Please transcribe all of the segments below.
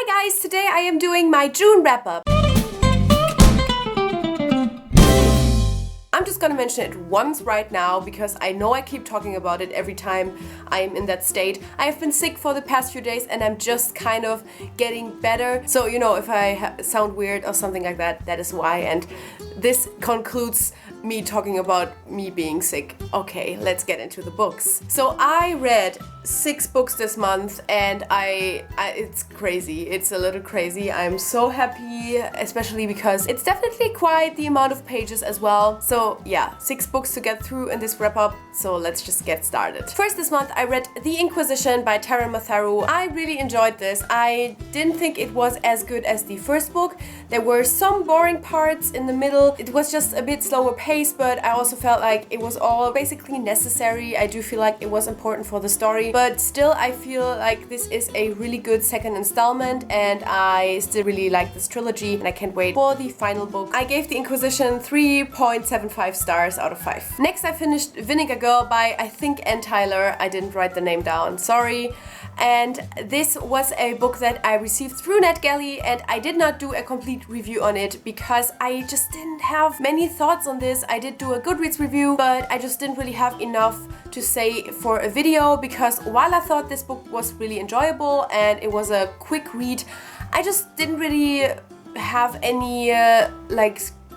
Hi guys, today I am doing my June wrap-up. I'm just gonna mention it once right now because I know I keep talking about it every time I'm in that state. I have been sick for the past few days and I'm just kind of getting better. So, you know, if I sound weird or something like that, that is why. And this concludes me talking about me being sick. Okay, let's get into the books. So I read 6 books this month and it's crazy. It's a little crazy. I'm so happy, especially because it's definitely quite the amount of pages as well. So yeah, 6 books to get through in this wrap up. So let's just get started. First this month I read The Inquisition by Taran Matharu. I really enjoyed this. I didn't think it was as good as the first book. There were some boring parts in the middle. It was just a bit slower pace, but I also felt like it was all basically necessary. I do feel like it was important for the story, but still I feel like this is a really good second installment and I still really like this trilogy and I can't wait for the final book. I gave The Inquisition 3.75 stars out of 5. Next I finished Vinegar Girl by I think Ann Tyler. I didn't write the name down, sorry. And this was a book that I received through NetGalley and I did not do a complete review on it because I just didn't have many thoughts on this. I did do a Goodreads review, but I just didn't really have enough to say for a video because while I thought this book was really enjoyable and it was a quick read, I just didn't really have any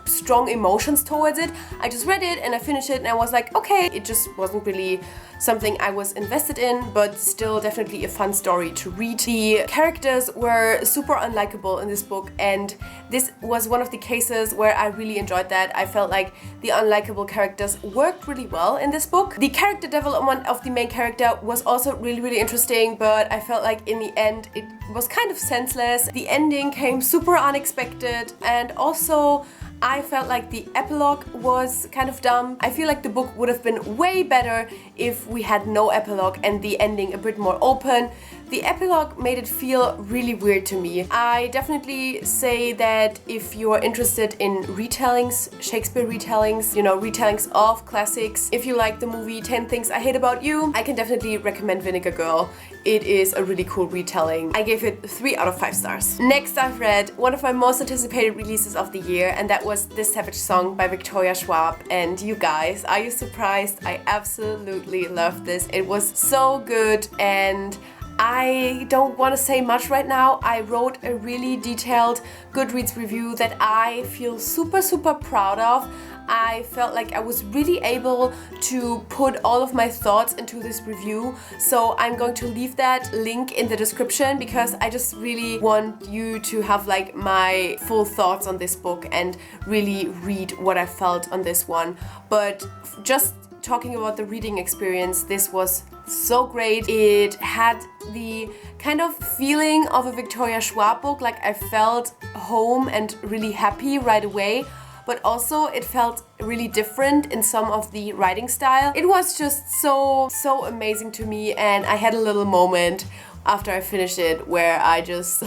strong emotions towards it. I just read it and I finished it and I was like, okay, it just wasn't really something I was invested in, but still definitely a fun story to read. The characters were super unlikable in this book and this was one of the cases where I really enjoyed that. I felt like the unlikable characters worked really well in this book. The character development of the main character was also really interesting, but I felt like in the end it was kind of senseless. The ending came super unexpected and also I felt like the epilogue was kind of dumb. I feel like the book would have been way better if we had no epilogue and the ending a bit more open. The epilogue made it feel really weird to me. I definitely say that if you're interested in retellings, Shakespeare retellings, you know, retellings of classics, if you like the movie 10 Things I Hate About You, I can definitely recommend Vinegar Girl. It is a really cool retelling. I gave it 3 out of 5 stars. Next I've read one of my most anticipated releases of the year and that was This Savage Song by Victoria Schwab. And you guys, are you surprised? I absolutely loved this. It was so good and I don't want to say much right now. I wrote a really detailed Goodreads review that I feel super proud of. I felt like I was really able to put all of my thoughts into this review. So I'm going to leave that link in the description because I just really want you to have like my full thoughts on this book and really read what I felt on this one. But just talking about the reading experience, this was so great. It had the kind of feeling of a Victoria Schwab book, like I felt home and really happy right away, but also it felt really different in some of the writing style. It was just so amazing to me and I had a little moment after I finished it where I just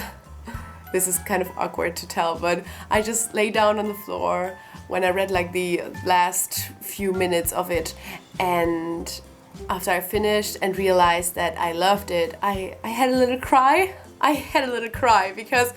this is kind of awkward to tell, but I just lay down on the floor when I read like the last few minutes of it, and after I finished and realized that I loved it, I had a little cry. I had a little cry because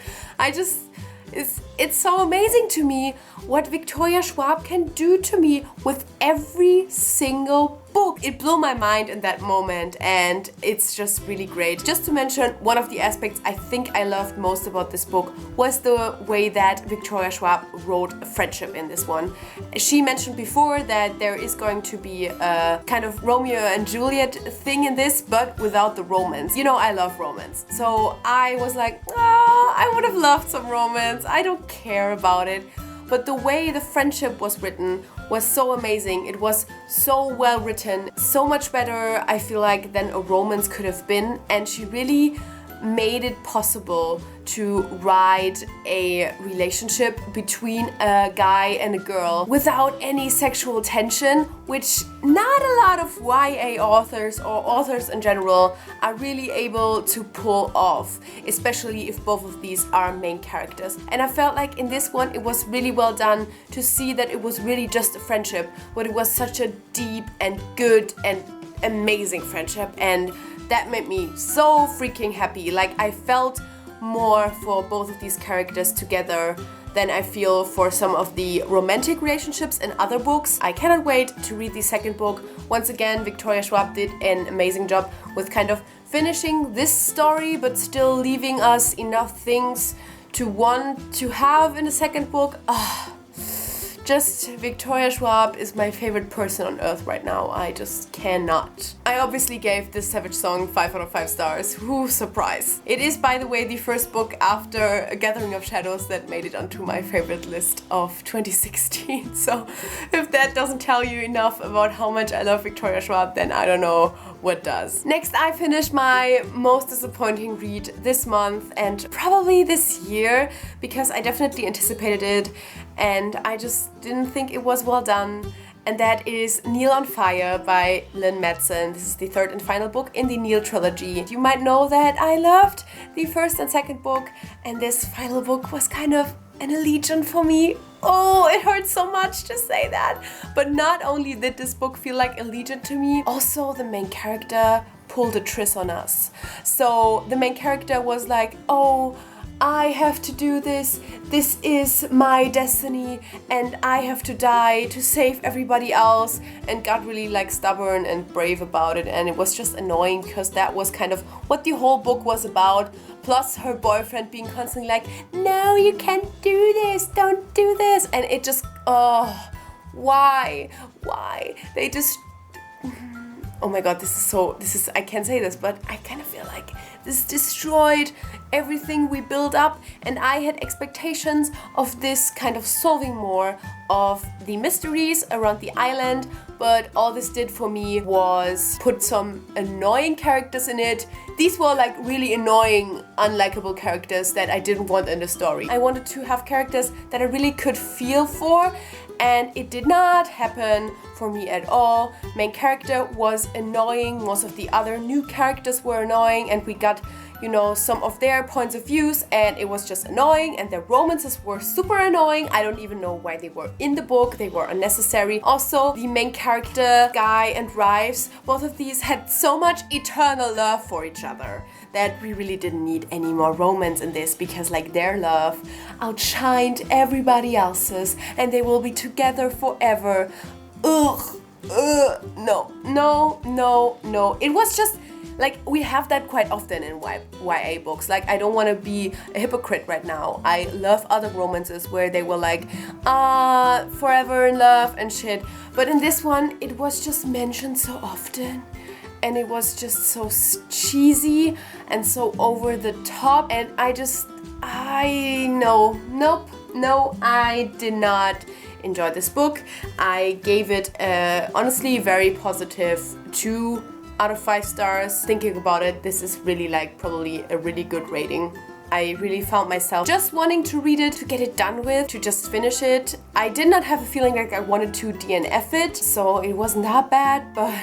it's so amazing to me what Victoria Schwab can do to me with every single book. It blew my mind in that moment and it's just really great. Just to mention, one of the aspects I think I loved most about this book was the way that Victoria Schwab wrote friendship in this one. She mentioned before that there is going to be a kind of Romeo and Juliet thing in this, but without the romance. You know, I love romance. So I was like, I would have loved some romance. I don't care about it. But the way the friendship was written was so amazing. It was so well written, so much better, I feel like, than a romance could have been. And she really made it possible to write a relationship between a guy and a girl without any sexual tension, which not a lot of YA authors or authors in general are really able to pull off, especially if both of these are main characters. And I felt like in this one it was really well done to see that it was really just a friendship, but it was such a deep and good and amazing friendship, and that made me so freaking happy. Like, I felt more for both of these characters together than I feel for some of the romantic relationships in other books. I cannot wait to read the second book. Once again, Victoria Schwab did an amazing job with kind of finishing this story, but still leaving us enough things to want to have in the second book. Just Victoria Schwab is my favorite person on earth right now. I just cannot. I obviously gave this Savage Song 5 out of 5 stars. Whoo, surprise. It is, by the way, the first book after A Gathering of Shadows that made it onto my favorite list of 2016. So if that doesn't tell you enough about how much I love Victoria Schwab, then I don't know what does. Next, I finished my most disappointing read this month and probably this year, because I definitely anticipated it and I just didn't think it was well done. And that is Kneel on Fire by Lynn Madsen. This is the third and final book in the Kneel trilogy. You might know that I loved the first and second book, and this final book was kind of an allegiance for me. Oh, it hurts so much to say that. But not only did this book feel like allegiant to me, also the main character pulled a tris on us. So the main character was like, oh, I have to do this, this is my destiny, and I have to die to save everybody else, and got really like stubborn and brave about it, and it was just annoying because that was kind of what the whole book was about, plus her boyfriend being constantly like, no, you can't do this, don't do this, and it just, why, they just, oh my god, I can't say this, but I kind of feel like this destroyed everything we built up, and I had expectations of this kind of solving more of the mysteries around the island, but all this did for me was put some annoying characters in it. These were like really annoying, unlikable characters that I didn't want in the story. I wanted to have characters that I really could feel for, and it did not happen for me at all. Main character was annoying, most of the other new characters were annoying, and we got, you know, some of their points of views, and it was just annoying, and their romances were super annoying. I don't even know why they were in the book. They were unnecessary. Also, the main character, Guy and Rives, both of these had so much eternal love for each other that we really didn't need any more romance in this, because like their love outshined everybody else's, and they will be together forever. No. It was just like, we have that quite often in YA books. Like, I don't want to be a hypocrite right now. I love other romances where they were like, forever in love and shit. But in this one, it was just mentioned so often. And it was just so cheesy and so over the top. And I did not enjoy this book. I gave it honestly very positive 2 out of 5 stars. Thinking about it, this is really like probably a really good rating. I really found myself just wanting to read it, to get it done with, to just finish it. I did not have a feeling like I wanted to DNF it, so it wasn't that bad, but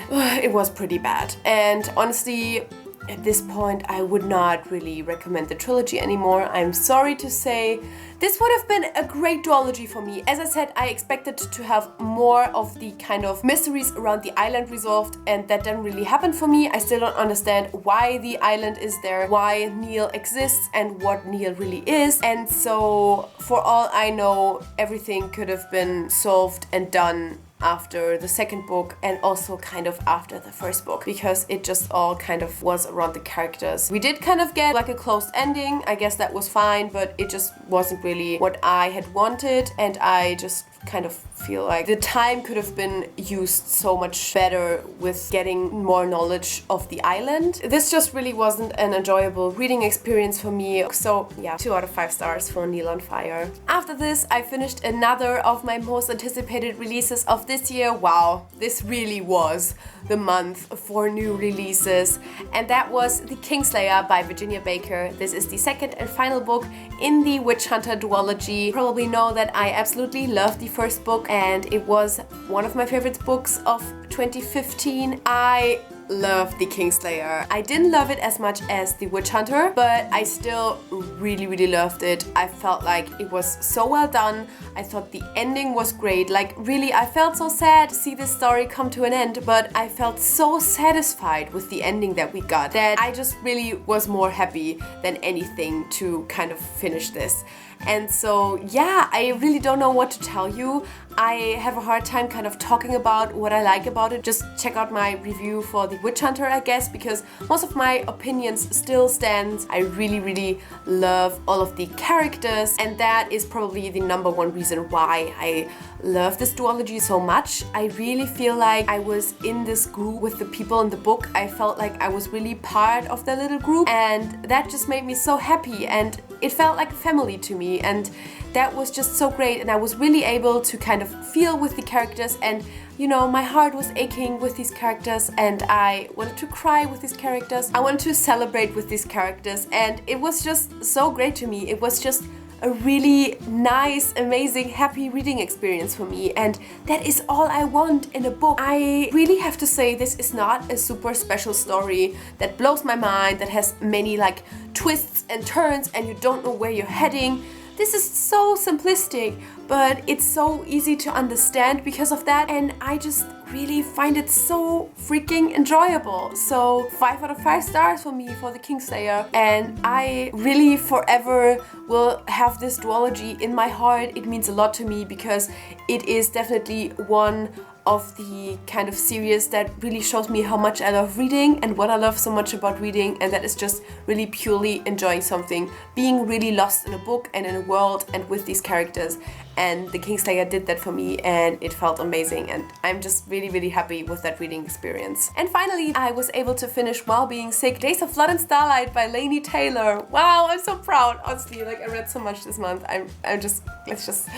it was pretty bad. And honestly, at this point, I would not really recommend the trilogy anymore. I'm sorry to say. This would have been a great duology for me. As I said, I expected to have more of the kind of mysteries around the island resolved, and that didn't really happen for me. I still don't understand why the island is there, why Neil exists, and what Neil really is. And so, for all I know, everything could have been solved and done after the second book, and also kind of after the first book, because it just all kind of was around the characters. We did kind of get like a closed ending. I guess that was fine, but it just wasn't really what I had wanted, and I just kind of feel like the time could have been used so much better with getting more knowledge of the island. This just really wasn't an enjoyable reading experience for me. So yeah, 2 out of 5 stars for Kneel on Fire. After this, I finished another of my most anticipated releases of this year. Wow, this really was the month for new releases, and that was The Kingslayer by Virginia Baker. This is the second and final book in the Witch Hunter duology. You probably know that I absolutely love the first book, and it was one of my favorite books of 2015. I love the Kingslayer. I didn't love it as much as the Witch Hunter, but I still really loved it. I felt like it was so well done. I thought the ending was great. Like really, I felt so sad to see this story come to an end, but I felt so satisfied with the ending that we got that I just really was more happy than anything to kind of finish this. And so yeah, I really don't know what to tell you. I have a hard time kind of talking about what I like about it. Just check out my review for the Witch Hunter, I guess, because most of my opinions still stand. I really love all of the characters, and that is probably the number one reason why I love this duology so much. I really feel like I was in this group with the people in the book. I felt like I was really part of the little group, and that just made me so happy, and it felt like a family to me, and that was just so great. And I was really able to kind of feel with the characters, and you know, my heart was aching with these characters, and I wanted to cry with these characters. I wanted to celebrate with these characters, and it was just so great to me. It was just a really nice, amazing, happy reading experience for me, and that is all I want in a book. I really have to say, this is not a super special story that blows my mind, that has many like twists and turns and you don't know where you're heading. This is so simplistic, but it's so easy to understand because of that, and I just really find it so freaking enjoyable. So 5 out of 5 stars for me for the Kingslayer, and I really forever will have this duology in my heart. It means a lot to me because it is definitely one of the kind of series that really shows me how much I love reading and what I love so much about reading, and that is just really purely enjoying something, being really lost in a book and in a world and with these characters. And the Kingslayer did that for me, and it felt amazing, and I'm just really happy with that reading experience. And finally, I was able to finish while being sick Days of Blood and Starlight by Laini Taylor. Wow, I'm so proud, honestly. Like, I read so much this month. Let's just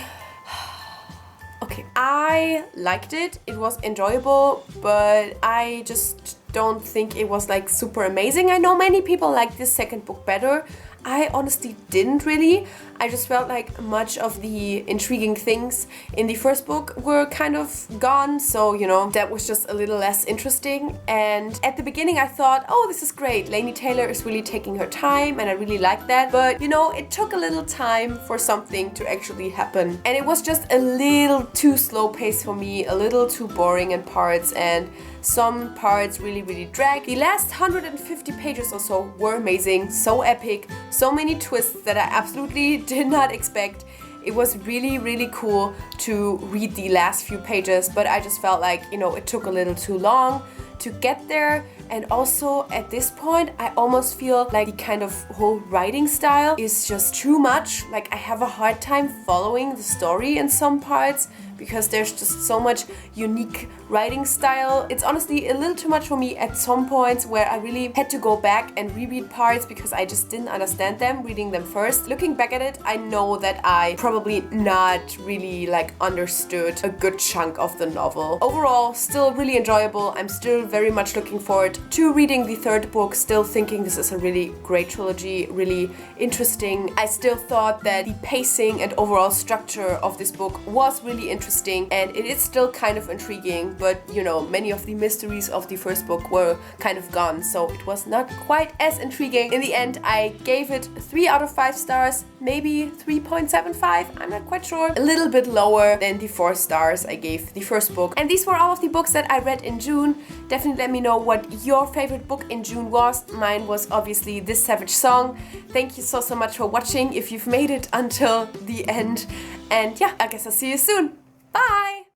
okay, I liked it. It was enjoyable, but I just don't think it was like super amazing. I know many people like this second book better. I honestly didn't really. I just felt like much of the intriguing things in the first book were kind of gone, so you know, that was just a little less interesting. And at the beginning I thought, oh, this is great, Laini Taylor is really taking her time, and I really liked that, but you know, it took a little time for something to actually happen, and it was just a little too slow paced for me, a little too boring in parts, and some parts really dragged. The last 150 pages or so were amazing, so epic, so many twists that I absolutely did not expect. It was really cool to read the last few pages, but I just felt like, you know, it took a little too long to get there. And also at this point, I almost feel like the kind of whole writing style is just too much. Like, I have a hard time following the story in some parts because there's just so much unique writing style. It's honestly a little too much for me at some points, where I really had to go back and reread parts because I just didn't understand them reading them first. Looking back at it, I know that I probably not really like understood a good chunk of the novel. Overall, still really enjoyable. I'm still very much looking forward to reading the third book, still thinking this is a really great trilogy, really interesting. I still thought that the pacing and overall structure of this book was really interesting, and it is still kind of intriguing, but you know, many of the mysteries of the first book were kind of gone, so it was not quite as intriguing. In the end, I gave it 3 out of 5 stars, maybe 3.75, I'm not quite sure. A little bit lower than the 4 stars I gave the first book. And these were all of the books that I read in June. Definitely let me know what your favorite book in June was. Mine was obviously This Savage Song. Thank you so much for watching if you've made it until the end. And yeah, I guess I'll see you soon. Bye!